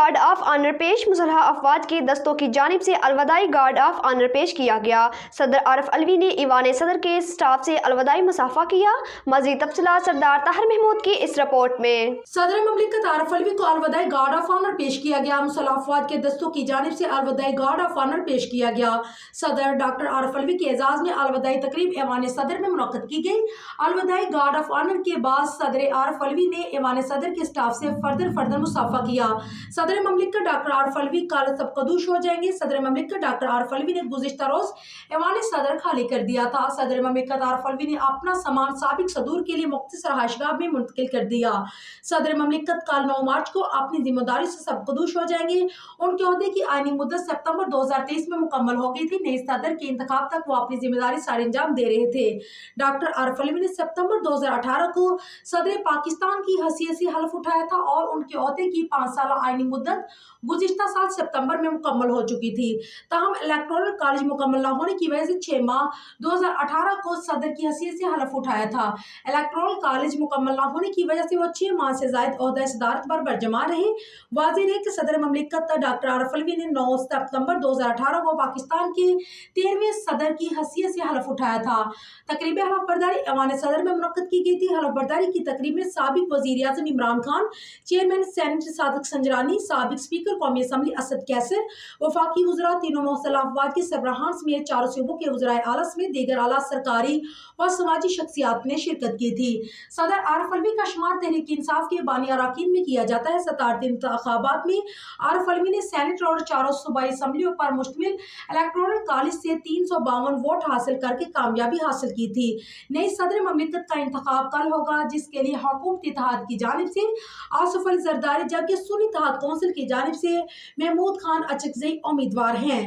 Guard of honour پیش مسلح افواج کے دستوں کی جانب سے الوداعی گارڈ آف آنر پیش کیا گیا۔ صدر عارف علوی نے ایوان صدر کے اسٹاف سے الوداعی مصافحہ کیا۔ مزید تفصیلات سردار طاہر محمود کی اس رپورٹ میں۔ صدر مملکت عارف علوی کو الوداعی گارڈ آف آنر پیش کیا گیا۔ مسلح افواج کے دستوں کی جانب سے الوداعی گارڈ آف آنر پیش کیا گیا۔ صدر ڈاکٹر عارف علوی کے اعزاز میں الوداعی تقریب ایوان صدر میں منعقد کی گئی۔ الوداعی گارڈ آف آنر کے بعد صدر عارف علوی نے ایوان صدر کے اسٹاف سے فردر مصافحہ کیا۔ صدر مملکت ڈاکٹر عارف علوی کل سبکدوش ہو جائیں گے۔ صدر مملکت ڈاکٹر عارف علوی نے گزشتہ روز ایوان صدر خالی کر دیا تھا۔ صدر مملکت عارف علوی نے اپنا سامان سابق صدور کے لیے مختصر رہائش گاہ میں منتقل کر دیا۔ صدر مملکت کل 9 مارچ کو اپنی ذمہ داری سے سبکدوش ہو جائیں گے۔ ان کے عہدے کی آئینی مدت ستمبر 2023 میں مکمل ہو گئی تھی۔ نئے صدر کے انتخاب تک وہ اپنی ذمہ داری سارے انجام دے رہے تھے۔ ڈاکٹر عارف علوی نے ستمبر 2018 کو صدر پاکستان کی حیثیت سے حلف اٹھایا تھا اور ان کے عہدے کی 5 سالہ آئینی مدت گزشتہ سال ستمبر میں مکمل ہو چکی تھی۔ تاہم الیکٹورل کالج مکمل نہ ہونے کی وجہ سے 6 ماہ 2018 کو صدر کی حیثیت سے حلف اٹھایا تھا۔ الیکٹورل کالج مکمل نہ ہونے کی وجہ سے وہ 6 ماہ سے زائد عہدہ صدارت پر برجمع رہے۔ واضح ہے کہ صدر مملکت ڈاکٹر عارف علوی نے 9 ستمبر 2018 کو پاکستان کے 13ویں صدر کی حیثیت سے حلف اٹھایا تھا۔ تقریب حلف برداری ایوان صدر میں منعقد کی گئی تھی۔ حلف برداری کی تقریب میں سابق وزیر اعظم عمران خان، چیئرمین سینیٹ صادق سنجرانی، سابق اسپیکر قومی اسمبلی اسد کیسر، وفاقی وزراء، تینوں مسلح افواج کے سربراہان سمیت 4 صوبوں کے وزرائے اعلیٰ سمیت دیگر اعلیٰ سرکاری اور سماجی شخصیات نے شرکت کی تھی۔ صدر عارف علوی کا شمار تحریک انصاف کے بانی اراکین میں کیا جاتا ہے۔ صدارتی انتخابات میں عارف علوی نے سینیٹ اور 4 صوبائی اسمبلیوں پر مشتمل الیکٹورل کالج سے 352 ووٹ حاصل کر کے کامیابی حاصل کی تھی۔ نئی صدر مملکت کا انتخاب کل ہوگا، جس کے لیے حکومت اتحاد کی جانب سے آصف علی زرداری جبکہ سنی اتحاد کونسل کی جانب سے محمود خان اچکزئی امیدوار ہیں۔